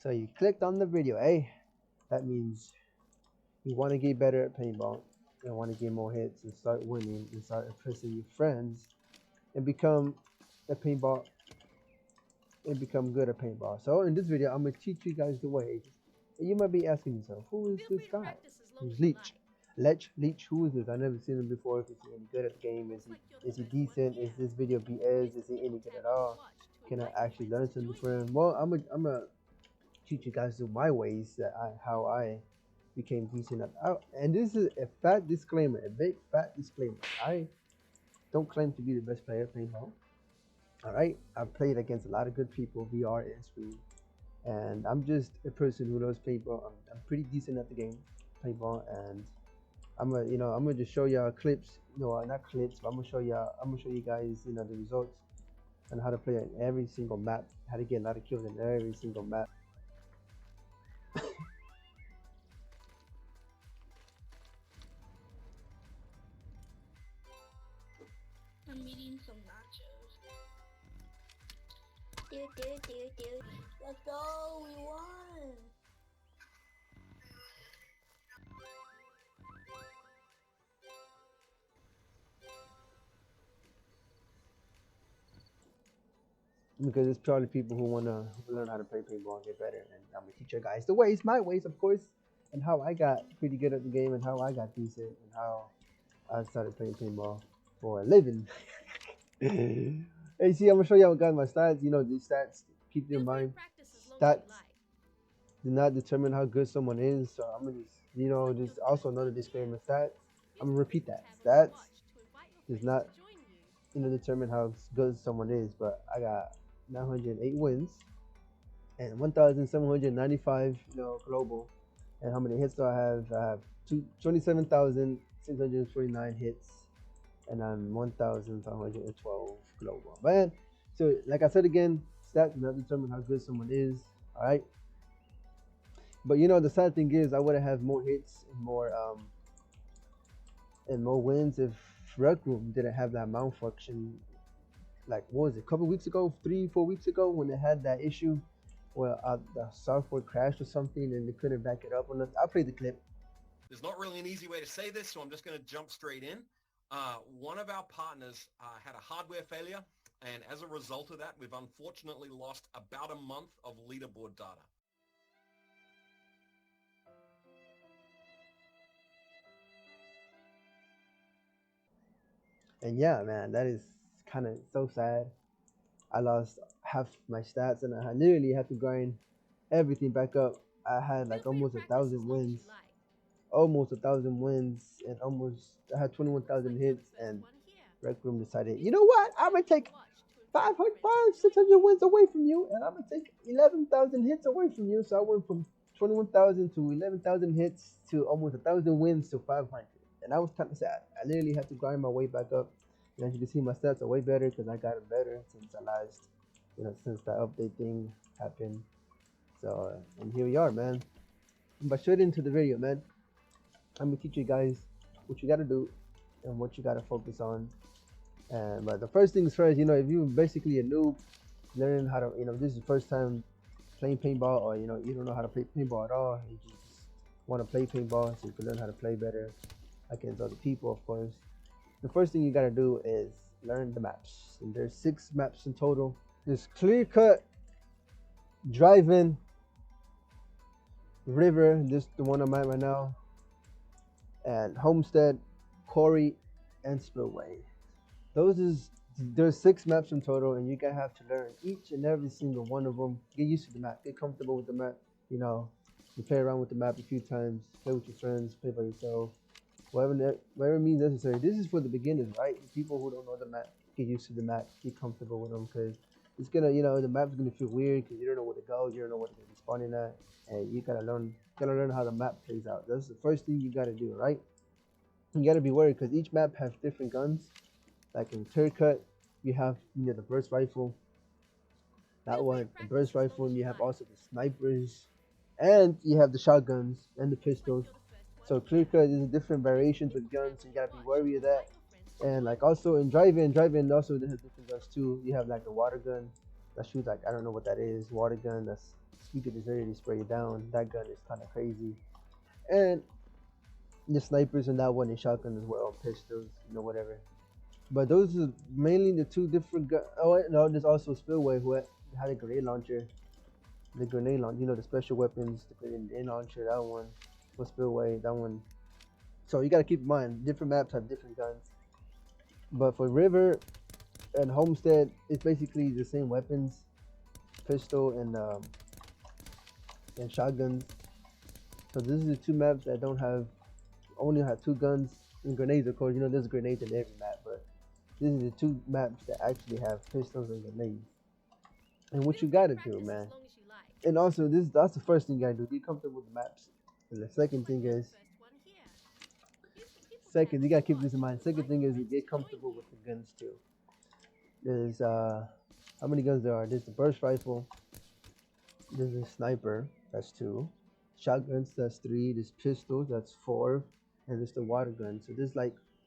So you clicked on the video, eh? That means you want to get better at paintball, and want to get more hits and start winning and start impressing your friends and become a paintball and become good at paintball. So in this video, I'm gonna teach you guys the way. And you might be asking yourself, who is this guy? Who's Leech? Leech, who is this? I never seen him before. If he's any good at the game, is he decent? Is this video BS? Is he any good at all? Can I actually learn something from him? Well, I'm gonna teach you guys my ways that how I became decent at. And this is a fat disclaimer, a big fat disclaimer. I don't claim to be the best player at paintball. All right, I've played against a lot of good people, VR and screen, and I'm just a person who knows paintball. I'm pretty decent at the game, paintball, and I'm gonna just show y'all clips. No, not clips, but I'm gonna show you guys, the results and how to play in every single map, how to get a lot of kills in every single map. I'm eating some nachos. Dude. Let's go, we won! Because it's probably people who wanna learn how to play paintball and get better, and I'm gonna teach you guys the ways, my ways, of course, and how I got pretty good at the game, and how I got decent, and how I started playing paintball for a living. Hey, see, I'm gonna show y'all guys my stats. These stats. Keep in mind, stats do not determine how good someone is. So I'm gonna just also another disclaimer. Stats. I'm gonna repeat that. Stats does not determine how good someone is. But I got 908 wins and 1,795 global. And how many hits do I have? I have 27,649 hits, and I'm 1,512 global. Man, so like I said again, stats do not determine how good someone is. All right. But the sad thing is, I would have more hits and more wins if Rec Room didn't have that malfunction. Like, what was it? A couple weeks ago, 3-4 weeks ago, when they had that issue where the software crashed or something and they couldn't back it up on us. I'll play the clip. There's not really an easy way to say this, so I'm just going to jump straight in. One of our partners had a hardware failure, and as a result of that, we've unfortunately lost about a month of leaderboard data. And yeah, man, that is kind of so sad. I lost half my stats, and I literally had to grind everything back up. I had like almost 1,000 wins, and I had 21,000 hits, and Rec Room decided, you know what? I'm gonna take 600 wins away from you, and I'm gonna take 11,000 hits away from you. So I went from 21,000 to 11,000 hits to almost 1,000 wins to 500, and that was kind of sad. I literally had to grind my way back up, and as you can see, my stats are way better because I got it better since I last, since that update thing happened. So, and here we are, man. But straight into the video, man. I'm gonna teach you guys what you gotta do and what you gotta focus on. And but the first things first, if you're basically a noob, learning how to, this is the first time playing paintball, or you don't know how to play paintball at all, you just want to play paintball so you can learn how to play better against other people, of course. The first thing you gotta do is learn the maps, and there's 6 maps in total. There's Clear Cut, Drive-In, River, this is the one I'm at right now, and Homestead, Quarry, and Spillway. There's 6 maps in total, and you're gonna have to learn each and every single one of them. Get used to the map, get comfortable with the map. You play around with the map a few times, play with your friends, play by yourself, whatever means necessary. This is for the beginners, right? People who don't know the map, get used to the map, get comfortable with them, because it's gonna, the map's gonna feel weird because you don't know where to go, you don't know what to be spawning at, and you gotta learn how the map plays out. That's the first thing you gotta do, right? You gotta be worried because each map has different guns. Like in Clear Cut, you have the burst rifle. That one, the burst rifle, and you have also the snipers, and you have the shotguns and the pistols. So Clear Cut is different variations with guns, so you gotta be wary of that. And like also in Drive-In also they have different guns too. You have like the water gun, that shoots like, I don't know what that is, water gun. That's you could just literally spray it down. That gun is kind of crazy. And the snipers and that one and shotgun as well, pistols, whatever. But those are mainly the two different guns. Oh wait, no, there's also Spillway who had a grenade launcher. The grenade launcher, the special weapons, the grenade launcher, that one was Spillway, that one. So you gotta keep in mind, different maps have different guns. But for River and Homestead, it's basically the same weapons, pistol and shotguns. So this is the two maps that only have two guns and grenades. Of course, there's grenades in every map, but these are the two maps that actually have pistols and grenades. And what you gotta do, man. And also, that's the first thing you gotta do. Be comfortable with the maps. And the second thing is, you gotta keep this in mind. Second thing is, you get comfortable with the guns too. There's how many guns there are? There's the burst rifle. There's a sniper. That's 2. Shotguns. That's 3. There's pistols. That's 4. And there's the water gun. So there's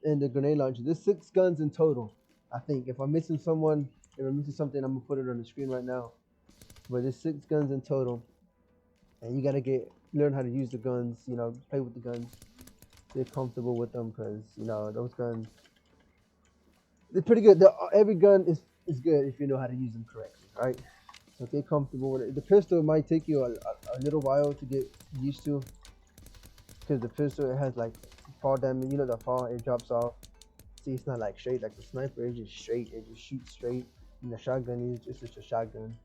and the grenade launcher. There's 6 guns in total. I think if I'm missing something, I'm gonna put it on the screen right now. But there's 6 guns in total, and you gotta learn how to use the guns. Play with the guns, get comfortable with them, because those guns, they're pretty good. Every gun is good if you know how to use them correctly, right? So get comfortable with it. The pistol might take you a little while to get used to, because the pistol, it has fall damage. The fall, it drops off. See, it's not straight like the sniper. It's just straight. It just shoots straight. And the shotgun is just a shotgun.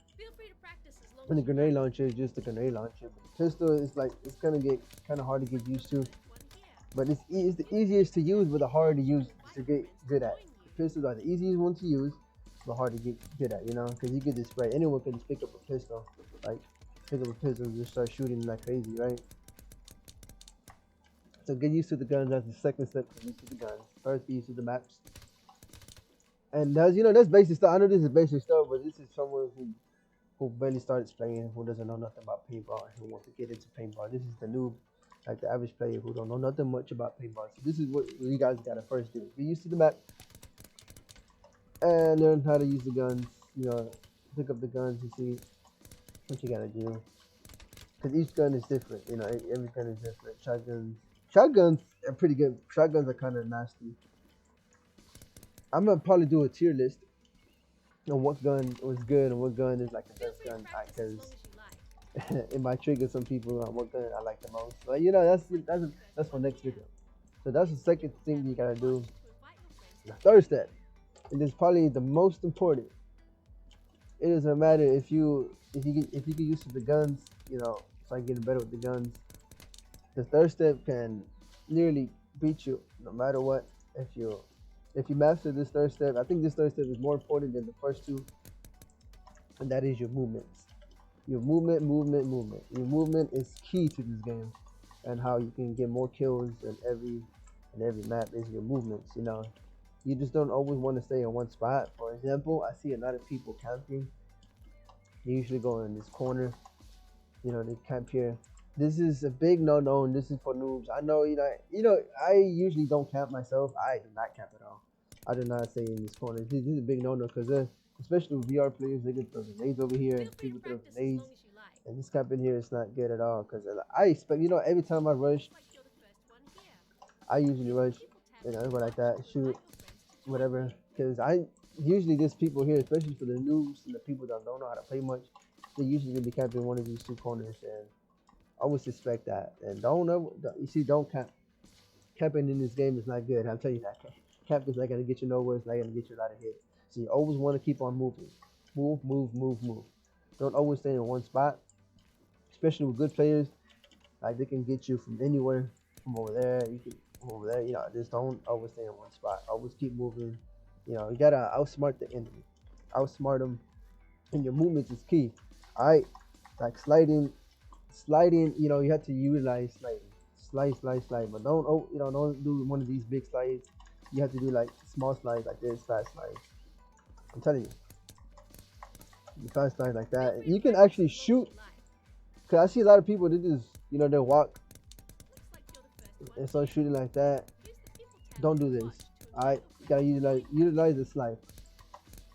And the grenade launcher is just a grenade launcher. But the pistol is it's gonna get kind of hard to get used to. But it's the easiest to use, but the hard to use to get good at. The pistols are the easiest one to use, but hard to get good at. Because you get this spray. Anyone can just pick up a pistol, pick up a pistol and just start shooting like crazy, right? So get used to the guns. That's the second step. Get used to the guns. First, get used to the maps. And that's basic stuff. I know this is basic stuff, but this is someone who barely started playing, who doesn't know nothing about paintball, and who wants to get into paintball. This is the noob, the average player who don't know nothing much about paintball. So this is what you guys gotta first do. Get used to the map and learn how to use the guns. Pick up the guns and see what you gotta do. Because each gun is different. Every gun is different. Shotguns are pretty good. Shotguns are kind of nasty. I'm gonna probably do a tier list on what gun was good and what gun is the best gun, because it might trigger some people on what gun I like the most. But that's for next video. So that's the second thing you gotta do. The third step, and this is probably the most important. It doesn't matter if you get used to the guns, start getting better with the guns. The third step can nearly beat you no matter what. If you master this third step, I think this third step is more important than the first 2, and that is your movements. Your movement. Your movement is key to this game, and how you can get more kills in every map is your movements. You just don't always want to stay in one spot. For example, I see a lot of people camping. They usually go in this corner. They camp here. This is a big no-no, and this is for noobs. I know, I usually don't camp myself. I do not camp at all. I do not stay in this corner. This is a big no-no, because especially with VR players, they can throw grenades over here, and people throw grenades. And this camping here is not good at all, because I expect, every time I rush, I usually rush, go like that, shoot, whatever. Because usually there's people here, especially for the noobs and the people that don't know how to play much, they usually gonna be camping one of these 2 corners, and I would suspect that. And don't camp. Camping in this game is not good. I'm telling you that. Camping is not gonna get you nowhere. It's not gonna get you a lot of hits. So you always want to keep on moving. Move. Don't always stay in one spot. Especially with good players, they can get you from anywhere, from over there. You can over there. Just don't always stay in one spot. Always keep moving. You gotta outsmart the enemy. Outsmart them, and your movements is key. All right, sliding. You have to utilize sliding. Slide. But don't do one of these big slides. You have to do small slides like this, fast slides. I'm telling you, fast slides like that. And you can actually shoot. Cause I see a lot of people, they just, they walk and start shooting like that. Don't do this. Alright, you gotta utilize the slide.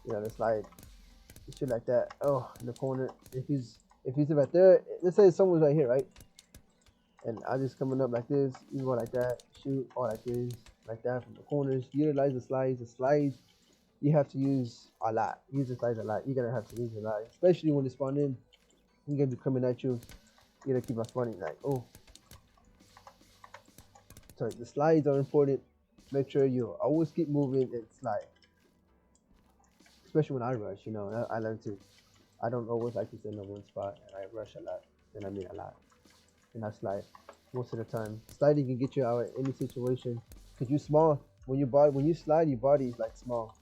The slide. shit like that. Oh, in the corner. If he's right there, let's say someone's right here, right? And I just coming up like this, you go like that, shoot, or like that from the corners. Utilize the slides. The slides you have to use a lot. Use the slides a lot. You're gonna have to use a lot, especially when they spawn in. You're gonna be coming at you. You gotta keep on spawning like, oh. So the slides are important. Make sure you always keep moving and slide. Especially when I rush, you know, I learn to. I don't always like to stay in one spot, and I rush a lot. And I mean a lot. And I slide most of the time. Sliding can get you out of any situation. Cause you small. When you slide, your body is like small.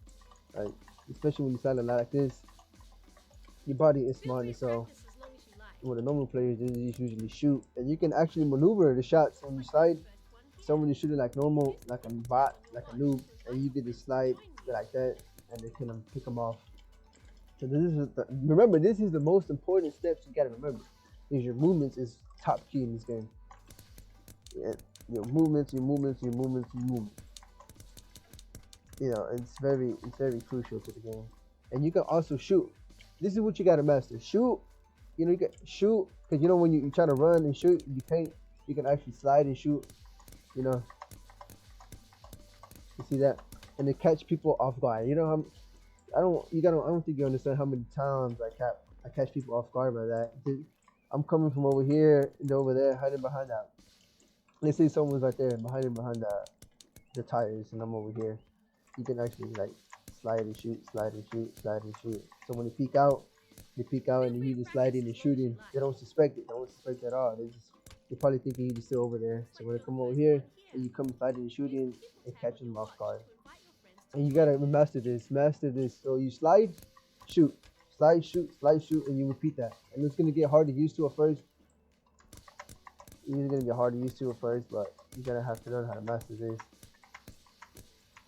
Right? Especially when you slide a lot like this, your body is small in itself. What the normal players do is usually shoot, and you can actually maneuver the shots when you slide. Someone is shooting like normal, like a bot, like a noob, and you get to slide like that, and they can pick them off. So remember, this is the most important steps you gotta remember. Is your movements is top key in this game. Yeah, your movements. You know, it's very crucial to the game. And you can also shoot. This is what you gotta master. Shoot. You know, you can shoot because you know when you try to run and shoot, you can actually slide and shoot. You know, you see that, and it catch people off guard. You know how I don't think you understand how many times I catch people off guard by that. I'm coming from over here and over there, hiding behind that. Let's say someone's right there, hiding behind the tires, and I'm over here. You can actually like slide and shoot, slide and shoot, slide and shoot. So when they peek out, and you just sliding and shooting. They don't suspect it. They don't suspect it at all. They're probably thinking you're just still over there. So when they come over here and you come sliding and shooting, it catches them off guard. And you gotta master this. Master this. So you slide, shoot, slide, shoot, slide, shoot, and you repeat that. And it's gonna get hard to used to at first. It's gonna get hard to used to at first, but you're gonna have to learn how to master this.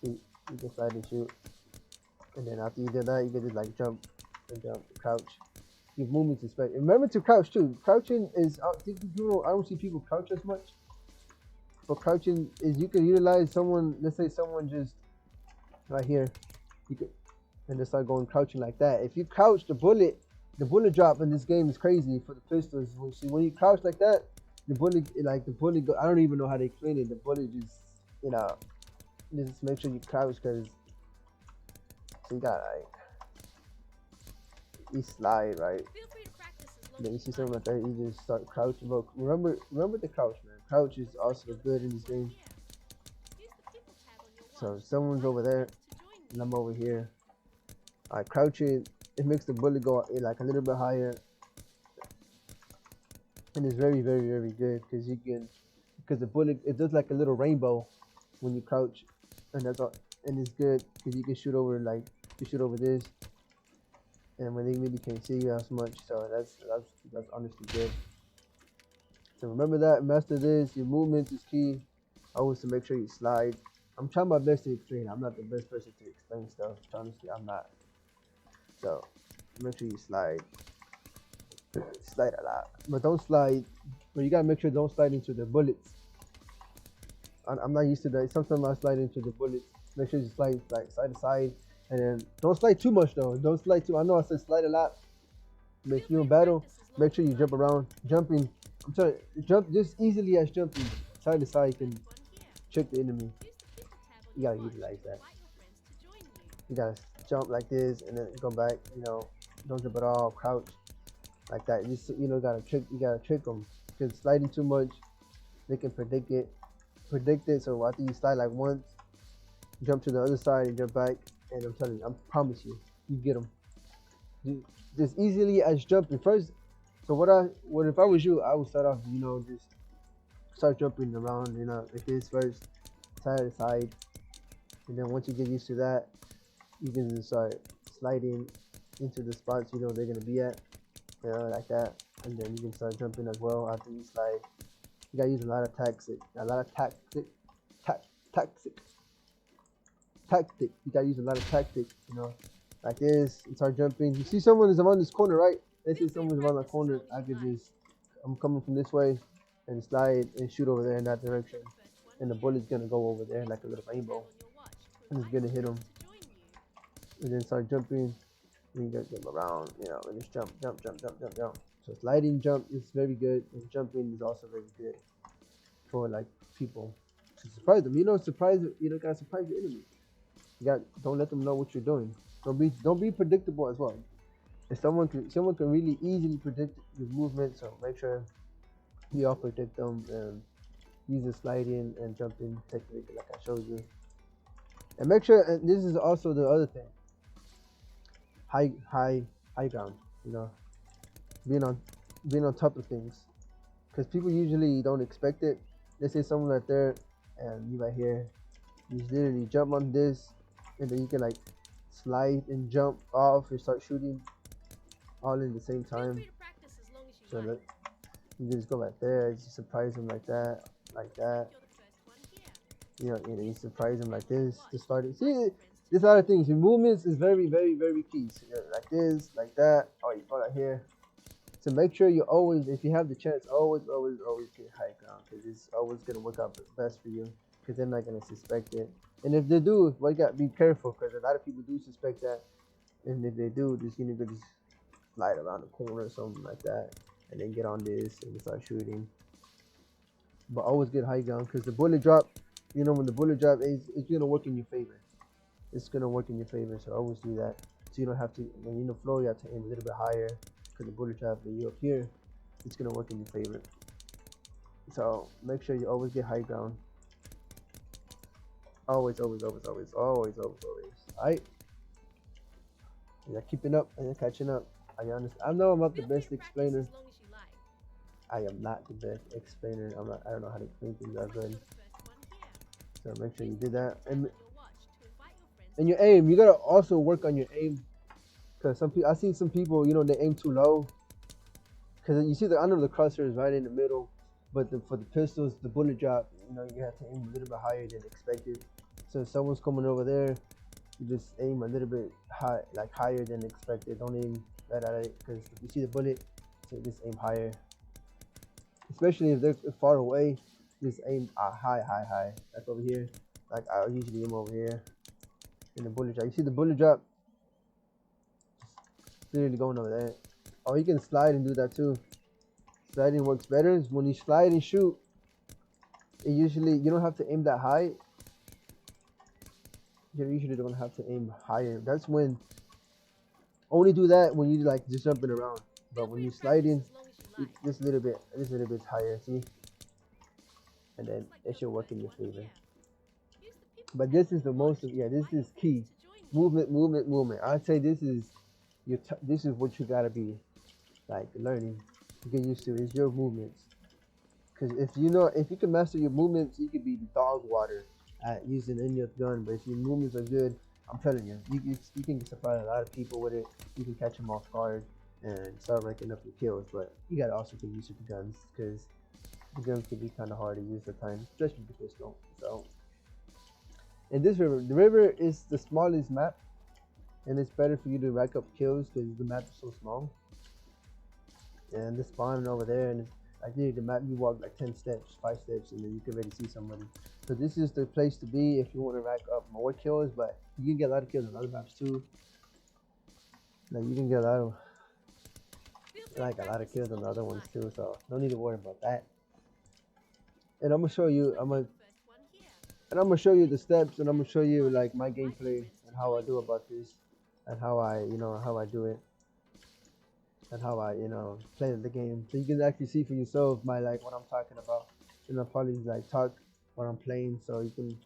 You can slide and shoot, and then after you do that, you can just like jump and crouch. Give movements to respect. Remember to crouch too. Crouching is I don't see people crouch as much. But crouching is you can utilize someone. Let's say someone just right here, you could and just start going crouching like that. If you crouch, the bullet drop in this game is crazy for the pistols. When you crouch like that, the bullet go, I don't even know how they explain it. The bullet just just make sure you crouch because so you got like you slide right. Then you see something like that, you just start crouching. But remember the crouch, man. Crouch is also good in this game. So if someone's over there and I'm over here, I crouch it makes the bullet go like a little bit higher, and it's very good because the bullet it does like a little rainbow when you crouch, and that's all, and it's good because you can shoot over this, and when they really can't see you as much, so that's honestly good. So remember that, master this. Your movement is key. Always to make sure you slide. I'm trying my best to explain. I'm not the best person to explain stuff. Honestly, I'm not. So make sure you slide. Slide a lot, but don't slide. But you gotta make sure don't slide into the bullets. I'm not used to that. Sometimes I slide into the bullets. Make sure you slide like side to side, and then don't slide too much though. Don't slide too. I know I said slide a lot. But if you're in battle, make sure you jump around. Jumping. I'm trying to jump just easily as jumping side to side can trick the enemy. You gotta utilize that. You gotta jump like this and then go back. You know, don't jump at all. Crouch like that. You just gotta trick them because sliding too much, they can predict it. So after you slide like once, jump to the other side and jump back. And I'm telling you, I promise you, you get them. Just easily as jumping first. So what if I was you, I would start off, just start jumping around, like this first, side to side, and then once you get used to that, you can just start sliding into the spots they're gonna be at, like that, and then you can start jumping as well after you slide. You gotta use a lot of tactic. You gotta use a lot of tactic, like this, and start jumping. You see someone is around this corner, right? Let's say someone's around the corner. I'm coming from this way and slide and shoot over there in that direction. And the bullet's gonna go over there like a little rainbow. And it's gonna hit them. And then start jumping And you got to jump around, and just jump, jump, jump, jump, jump, jump. So sliding jump is very good, and jumping is also very good for like people to surprise them. Gotta surprise your enemy. Don't let them know what you're doing. Don't be predictable as well. If someone can really easily predict your movement, so make sure you all predict them and use the sliding and jumping technique like I showed you. And make sure, and this is also the other thing, high ground. You know, being on being on top of things, because people usually don't expect it. They say someone right there, and you right here. You just literally jump on this, and then you can like slide and jump off and start shooting all in the same time. So look, you just go right there, you surprise them like that, like that. You surprise them like this to start it. See, there's a lot of things. Your movements is very, very, very key. So, like this, like that. Oh, you go right here. So make sure you always, if you have the chance, always get high ground, because it's always gonna work out best for you, because they're not gonna suspect it. And if they do, well, you gotta be careful, because a lot of people do suspect that. And if they do, just just slide around the corner or something like that, and then get on this and start shooting. But always get high ground, because the bullet drop, when the bullet drop is, it's gonna work in your favor. It's gonna work in your favor, so always do that. So you don't have to, when you're in the floor, you have to aim a little bit higher, because the bullet drop that you up here, it's gonna work in your favor. So make sure you always get high ground. Always. Alright. You're keeping up and you're catching up. I understand. I know I'm not the best explainer. I am not the best explainer. I don't know how to explain things that good. So make sure you do that. And your aim, you gotta also work on your aim. Cause I see some people, they aim too low. Cause you see I know the crosshair is right in the middle, but for the pistols, the bullet drop, you have to aim a little bit higher than expected. So if someone's coming over there, you just aim a little bit high, like higher than expected. Don't aim right at it, because if you see the bullet, so just aim higher. Especially if they're far away, just aim high. Like over here, like I usually aim over here. In the bullet drop, you see the bullet drop, just literally going over there. Oh, you can slide and do that too. Sliding works better. When you slide and shoot, you don't have to aim that high. You usually don't have to aim higher. That's when, only do that when you like just jumping around. But when you slide in, this little bit higher, see? And then it should work in your favor. But this is this is key. Movement. I'd say this is what you gotta be like learning to get used to, is your movements. Because if you can master your movements, you could be dog water at using any other gun. But if your movements are good, I'm telling you, you can surprise a lot of people with it. You can catch them off guard and start ranking up your kills. But you gotta also get used to the guns, because the guns can be kind of hard to use at times, especially with the pistol. So, in this river, the river is the smallest map, and it's better for you to rack up kills because the map is so small. And this spawn over there, and like the map, you walk like 5 steps, and then you can already see somebody. So this is the place to be if you want to rack up more kills. But you can get a lot of kills on other maps too. Like you can get a lot of kills on the other ones too. So no need to worry about that. And I'm gonna show you. I'm gonna show you the steps, and I'm gonna show you like my gameplay and how I do about this, and how I do it, and how I play the game, so you can actually see for yourself what I'm talking about. And I'll probably like talk when I'm playing, so you can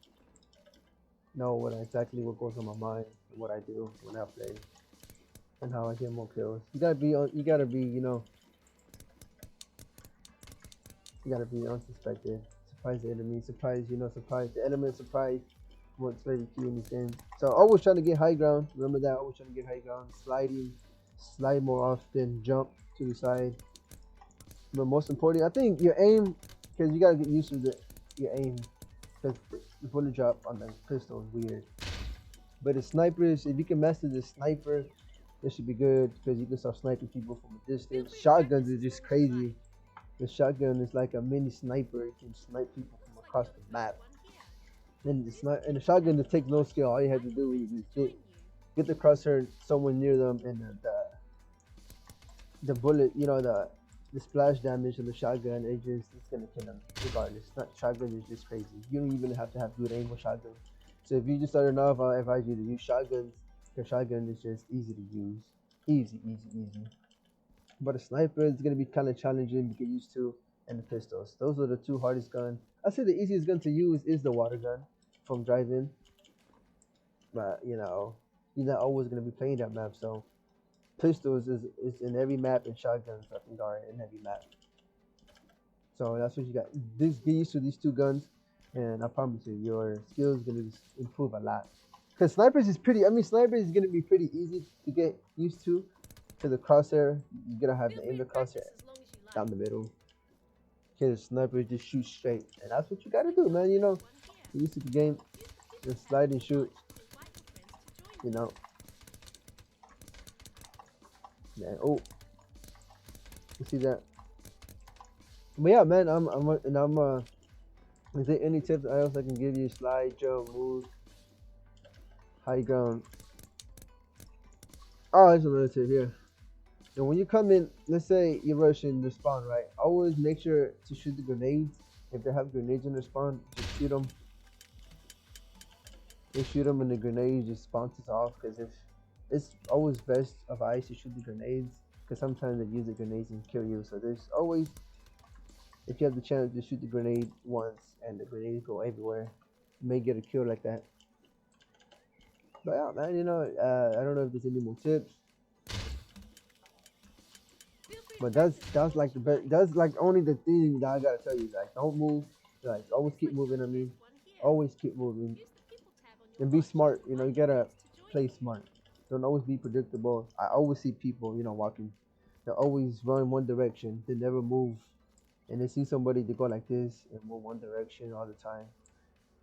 know exactly what goes on my mind and what I do when I play, and how I get more kills. You gotta be unsuspected. Surprise the enemy, surprise the element, surprise what's very key in this game. So always trying to get high ground. Remember that, always trying to get high ground. Slide more often, jump to the side. But most important, I think your aim, because you gotta get used to your aim, because the bullet drop on the pistol is weird. But the snipers, if you can master the sniper, it should be good, because you can start sniping people from a distance. Shotguns is just crazy. The shotgun is like a mini sniper. You can snipe people from across the map. And the shotgun just takes no skill. All you have to do is just get the crosshair somewhere near them, and the bullet, the splash damage of the shotgun, it's gonna kill them regardless. Not shotgun is just crazy. You don't even have to have good aim with shotgun. So if you just started off, I advise you to use shotguns. Because shotgun is just easy to use, easy, easy, easy. But a sniper is gonna be kind of challenging to get used to, and the pistols. Those are the two hardest guns. I say the easiest gun to use is the water gun from driving, but you're not always gonna be playing that map, so. Pistols is in every map, and shotguns I think are in every map. So that's what you got. Get used to these two guns, and I promise you, your skills gonna improve a lot. Cause snipers is pretty. I mean, snipers is gonna be pretty easy to get used to. To the crosshair, you're gonna have to aim the crosshair down the middle. Cause sniper just shoot straight, and that's what you gotta do, man. You used to the game, just slide and shoot. You know. Yeah. Oh, you see that? But yeah, man, is there any tips else I can give you? Slide, jump, move, high ground. Oh, there's another tip here. And when you come in, let's say you're rushing the spawn, right? Always make sure to shoot the grenades. If they have grenades in their spawn, just shoot them. You shoot them and the grenade just bounces off, because if it's always best advice to shoot the grenades, because sometimes they use the grenades and kill you. So there's always, if you have the chance to shoot the grenade once and the grenades go everywhere, you may get a kill like that. But yeah, man, I don't know if there's any more tips, but that's like the best. That's like only the thing that I gotta tell you. Like, don't move. Like, always keep moving. I mean, always keep moving and be smart. You gotta play smart. Don't always be predictable. I always see people, walking. They always run one direction. They never move. And they see somebody, they go like this and move one direction all the time.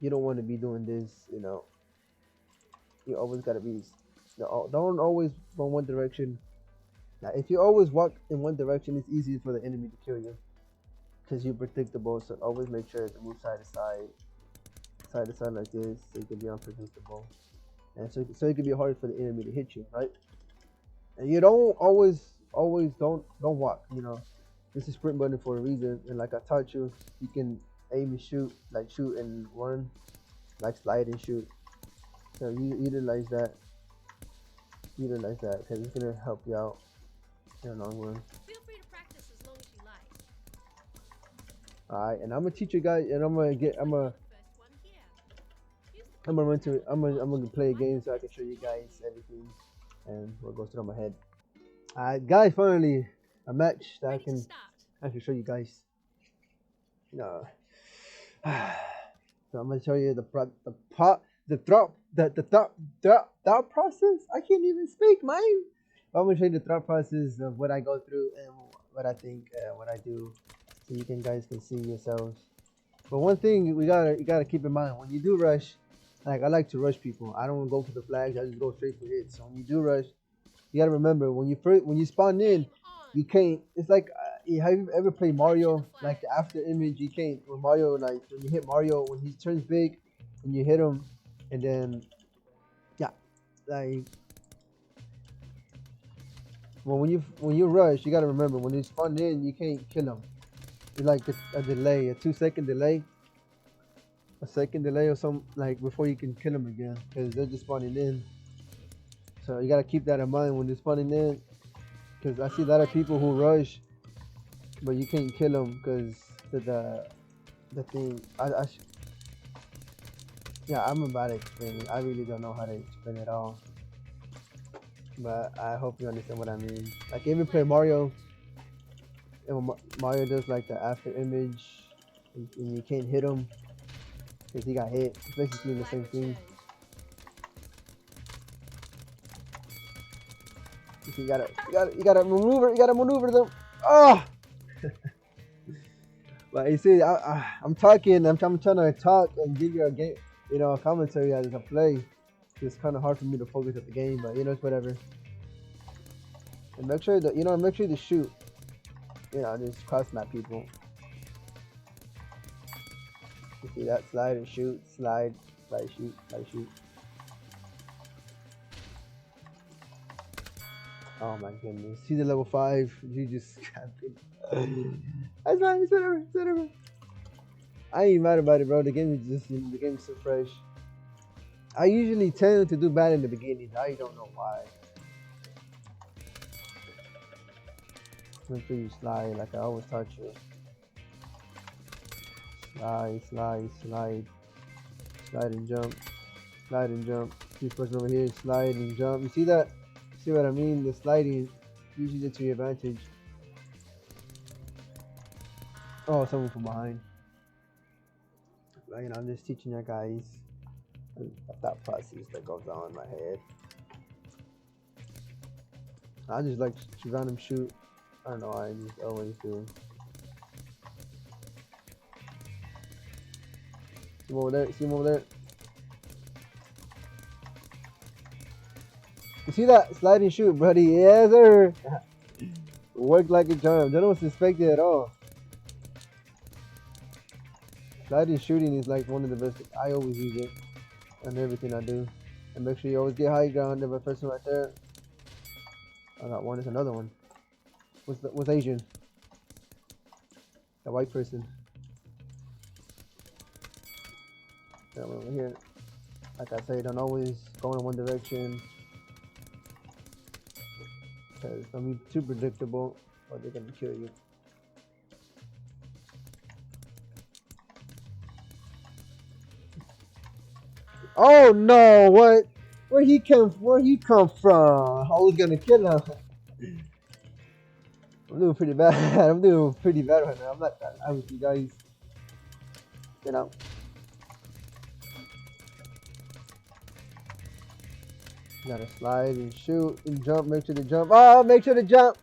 You don't want to be doing this, You always got to be, don't always go one direction. Now, if you always walk in one direction, it's easier for the enemy to kill you. Because you're predictable, so always make sure to move side to side like this, so you can be unpredictable. And so it can be hard for the enemy to hit you, right? And you don't always don't walk. This is sprint button for a reason. And like I taught you, you can aim and shoot, like shoot and run, like slide and shoot. So you utilize that, because it's gonna help you out in the long run. Feel free to practice as long as you like. All right, and I'm gonna teach you guys, and I'm gonna play a game so I can show you guys everything and what goes through my head. Alright, guys, finally a match that I can show you guys. So I'm gonna show you the thought process. I can't even speak, man. I'm gonna show you the thought process of what I go through and what I think, what I do, so you guys can see yourselves. But one thing you gotta keep in mind when you do rush. Like, I like to rush people. I don't go for the flags. I just go straight for hits. So when you do rush, you gotta remember when you spawn in, you can't. It's like, have you ever played Mario? Like the after image, you can't. When Mario, like when you hit Mario, when he turns big, and you hit him, and then, yeah, like. Well, when you rush, you gotta remember when you spawn in, you can't kill him. It's like a delay, a 2-second delay. A second delay or something, like before you can kill them again, because they're just spawning in. So you gotta keep that in mind when they're spawning in, because I see a lot of people who rush, but you can't kill them because the thing. Yeah, I'm about to explain it. I really don't know how to explain it all, but I hope you understand what I mean. Like, even play Mario, and when Mario does like the after image, and you can't hit him. Because he got hit. It's basically the same thing. You gotta maneuver them. Oh! But you see, I'm talking. I'm trying to talk and give you a game, a commentary as I play. It's kind of hard for me to focus at the game, but it's whatever. And make sure that make sure to shoot. Just cross map people. You see that? Slide and shoot, slide, shoot, slide, shoot. Oh my goodness. See the level 5. You just That's fine. It's whatever. It's whatever. I ain't mad about it, bro. The game is just the game is so fresh. I usually tend to do bad in the beginning. I don't know why. Make sure you slide like I always taught you. Slide, slide, slide. Slide and jump. Slide and jump. See this person over here. Slide and jump. You see that? See what I mean? The sliding usually to your advantage. Oh, someone from behind. You know, I'm just teaching you guys a thought process that goes on in my head. I just like to random shoot. I don't know why, I just always do. See him over there, see him over there. You see that? Slide and shoot, buddy. Yes, sir. Worked like a charm. They don't suspect it at all. Sliding shooting is like one of the best. I always use it on everything I do. And make sure you always get high ground. There's a person right there. I got one. There's another one. What's Asian? The white person. That one over here. Like I say, don't always go in one direction. Because don't be too predictable or they're gonna kill you. Oh no! What? Where he come from? I was gonna kill him. I'm doing pretty bad. I'm doing pretty bad right now. I'm not that out with you guys. You know. You gotta slide and shoot and jump. Make sure to jump. Oh, make sure to jump.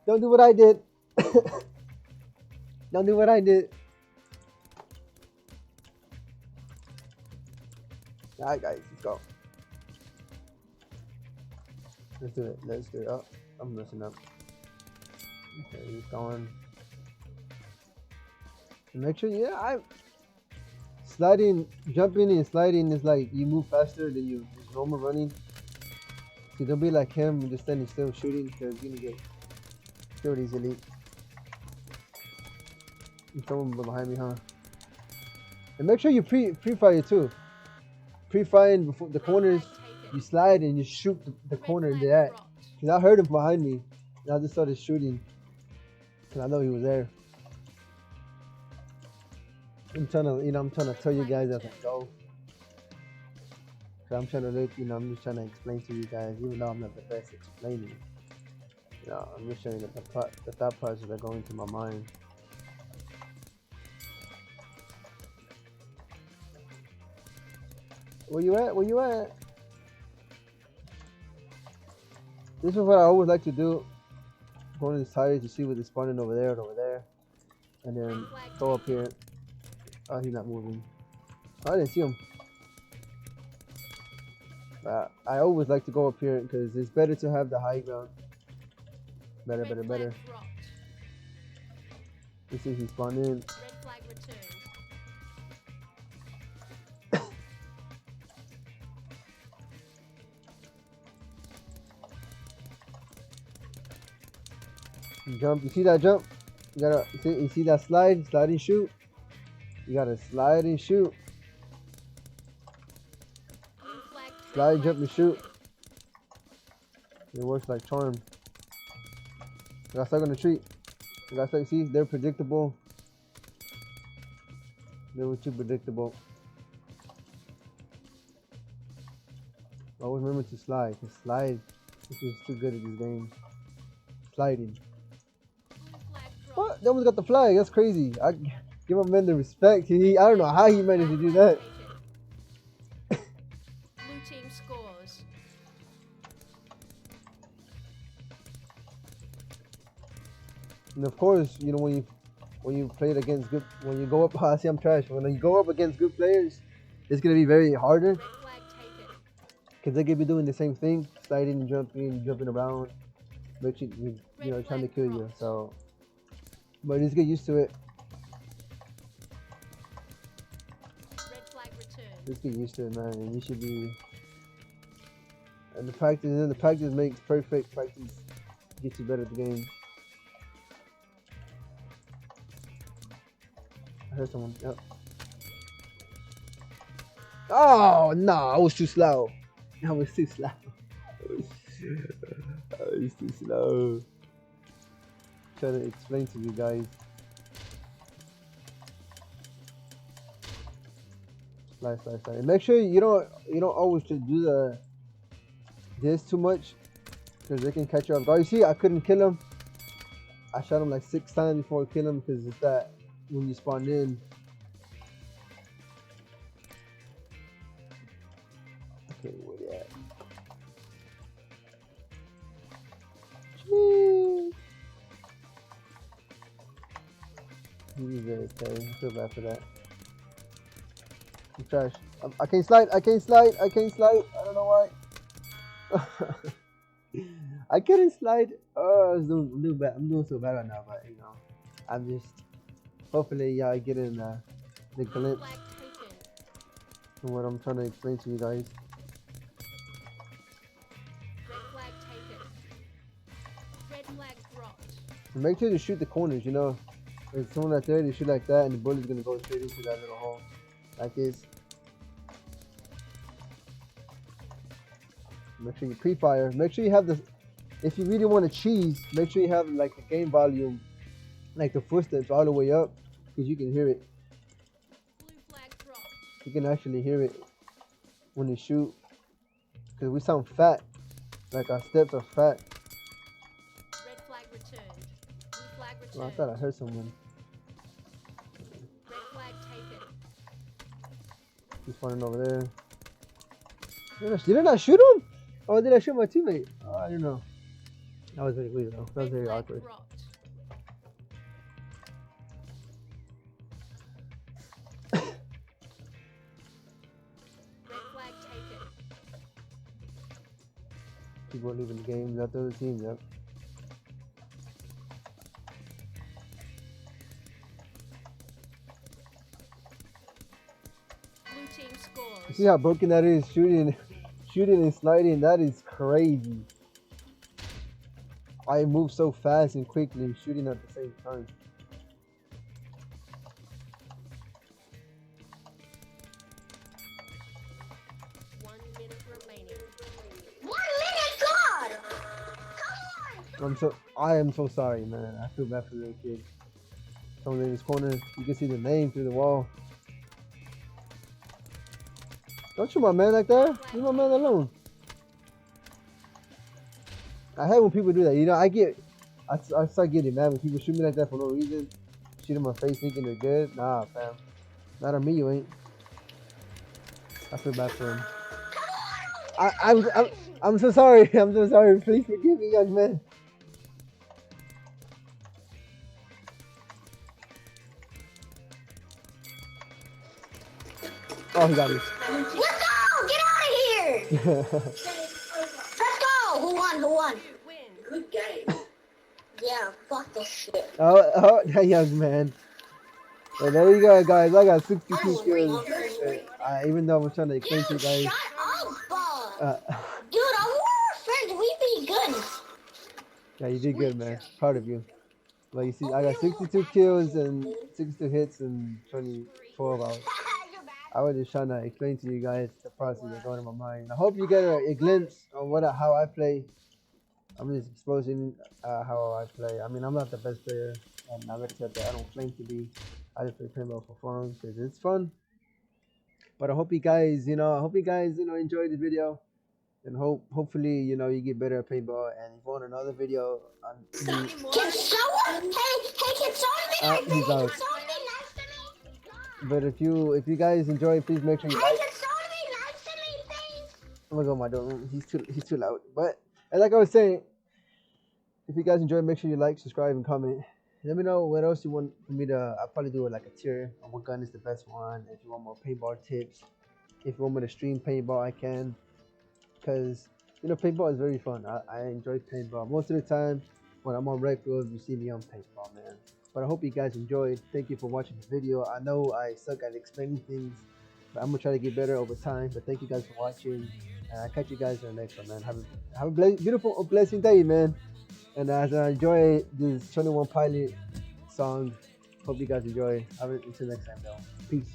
Don't do what I did. Don't do what I did. Alright guys, let's go. Let's do it. Let's do it. Oh, I'm messing up. Okay, he's going. Make sure, yeah, sliding, jumping and sliding is like you move faster than you just normal running. So don't be like him and just standing still shooting because you're gonna get killed easily. There's someone behind me, huh? And make sure you pre-fire too. Pre-firing before the corners, you slide and you shoot the corner into that. Cause I heard him behind me, and I just started shooting. Cause I know he was there. I'm trying to tell you guys as I go. So I'm trying to look, I'm just trying to explain to you guys, even though I'm not the best at explaining. I'm just showing you the thought process that go into my mind. Where you at? Where you at? This is what I always like to do. Go on this tires to see what is spawning over there and over there. And then go up here. Oh, he's not moving. Oh, I didn't see him. I always like to go up here because it's better to have the high ground. Better. Let's see if he spawned in. Red flag returned. Jump. You see that jump? You see that slide and shoot? You gotta slide and shoot. Slide, jump, and shoot. It works like charm. I got stuck on the tree. I got stuck. See, they're predictable. They were too predictable. Always remember to slide. Cause slide is just too good at this game. Sliding. What? They almost got the flag. That's crazy. I give a man the respect. I don't know how he managed to do that. Blue team scores. And of course, when you play it against good, when you go up, see I'm trash. When you go up against good players, it's gonna be very harder. Red flag taken. Cause they could be doing the same thing, sliding, jumping around, but trying to kill you. So, but just get used to it. Red flag returned. Just get used to it, man. And you should be. And the practice makes perfect. Practice gets you better at the game. I heard someone. Yep. Oh no, I was too slow. I was too slow. I was too slow. Trying to explain to you guys. Slide. And make sure you don't always just do this too much, because they can catch you off guard. You see, I couldn't kill him. I shot him like 6 times before I kill him, because it's that when you spawn in. Okay, where they at? He's okay. I feel bad for that. I'm trash. I can't slide. I can't slide. I don't know why. I couldn't slide. Oh, I'm doing bad. I'm doing so bad right now, but I'm just. Hopefully, y'all get in the glimpse of what I'm trying to explain to you guys. Red flag taken. Red flag dropped. And make sure to shoot the corners. If someone right there, they shoot like that, and the bullet's gonna go straight into that little hole, like this. Make sure you pre-fire. Make sure you have the. If you really want to cheese, make sure you have like the game volume, like the footsteps all the way up, because you can hear it. Blue flag dropped. You can actually hear it when you shoot, because we sound fat, like our steps are fat. Red flag returned. Blue flag returned. Well, I thought I heard someone. Red flag taken. He's spawning over there. Did I not shoot him? Or did I shoot my teammate? Oh, I don't know. That was very weird though. That was very awkward. Dropped. Red flag taken. People are leaving the games after the team, yep. Blue team scores. You see how broken that is? Shooting and sliding, that is crazy. I move so fast and quickly, shooting at the same time. Remaining. 1 minute, God! Come on! I am so sorry, man. I feel bad for the little kid. Someone in this corner, you can see the name through the wall. Don't shoot my man like that. Leave my man alone. I hate when people do that. I start getting mad when people shoot me like that for no reason. Shoot in my face thinking they're good. Nah, fam. Not on me, you ain't. I feel bad for him. I'm so sorry. I'm so sorry. Please forgive me, young man. Oh, he got me. Let's go! Get out of here! Let's go! Who won? You win. Good game. Yeah, fuck this shit. Oh, that young man. Well, there you go, guys. I got 62 kills. Even though I was trying to explain to you guys. Shut up, Bob. Dude, I want our friends. We be good. Yeah, you did good, man. Proud of you. Like you see, I got 62 kills and 62 hits in 24 hours. I was just trying to explain to you guys the process that's going in my mind. I hope you get a glimpse on how I play. I'm just exposing how I play. I mean, I'm not the best player. I'm not said that I don't claim to be. I just play paintball for fun because it's fun. But I hope you guys, enjoyed the video, and hopefully, you get better at paintball. And if you want another video on Can someone, can someone be nice to me? he's out. Can someone be nice to me? But if you guys enjoy, please make sure you like. Can someone be nice to me, please? I'm gonna go in my dorm room. He's too loud. But like I was saying, if you guys enjoy, make sure you like, subscribe, and comment. Let me know what else you want for me to. I'll probably do it like a tier on what gun is the best one. If you want more paintball tips, if you want me to stream paintball, I can. Because paintball is very fun. I enjoy paintball most of the time. When I'm on Red Field, you see me on paintball, man. But I hope you guys enjoyed. Thank you for watching the video. I know I suck at explaining things, But I'm gonna try to get better over time. But thank you guys for watching. And I'll catch you guys in the next one, man. Have a beautiful, blessing day, man. And as I enjoy this 21 Pilot song, hope you guys enjoy. Have it until next time, though. Peace.